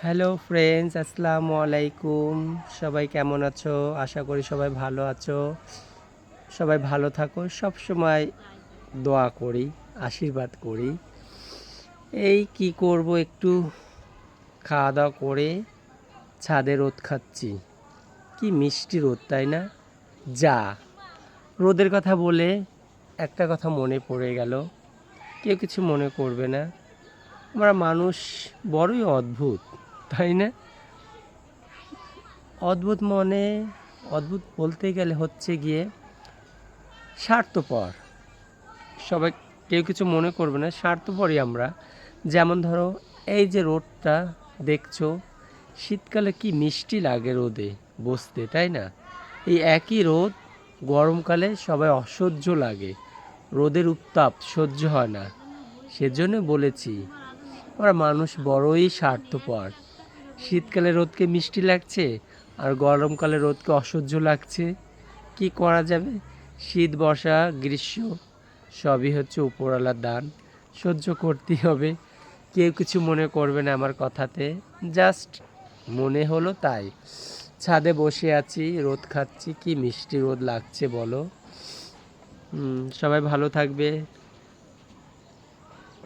Hello friends, আসসালামু আলাইকুম। সবাই কেমন আছো? আশা করি সবাই ভালো আছো। সবাই ভালো থাকো, সব সময় দোয়া করি, আশীর্বাদ করি। এই কি করব, একটু খাওয়া দাওয়া করে ছাদে রোদ খাচ্ছি। কি মিষ্টি রোদ, তাই না? যা, রোদের কথা বলে একটা কথা মনে পড়ে গেল। কেউ কিছু মনে করবে না। আমরা মানুষ বড়ই অদ্ভুত, তাই না? অদ্ভুত মনে অদ্ভুত বলতে গেলে হচ্ছে গিয়ে স্বার্থপর। সবাই, কেউ কিছু মনে করবে না, স্বার্থপরই আমরা। যেমন ধরো, এই যে রোদটা দেখছো, শীতকালে কি মিষ্টি লাগে রোদে বসতে, তাই না? এই একই রোদ গরমকালে সবাই অসহ্য লাগে, রোদের উত্তাপ সহ্য হয় না। সেজন্য বলেছি, আমরা মানুষ বড়ই স্বার্থপর। শীতকালে রোদকে মিষ্টি লাগছে, আর গরমকালে রোদকে অসহ্য লাগছে। কি করা যাবে? শীত, বর্ষা, গ্রীষ্ম সবই হচ্ছে উপরওয়ালার দান, সহ্য করতেই হবে। কেউ কিছু মনে করবে না আমার কথাতে, জাস্ট মনে হলো তাই। ছাদে বসে আছি, রোদ খাচ্ছি, কি মিষ্টি রোদ লাগছে বলো। সবাই ভালো থাকবে,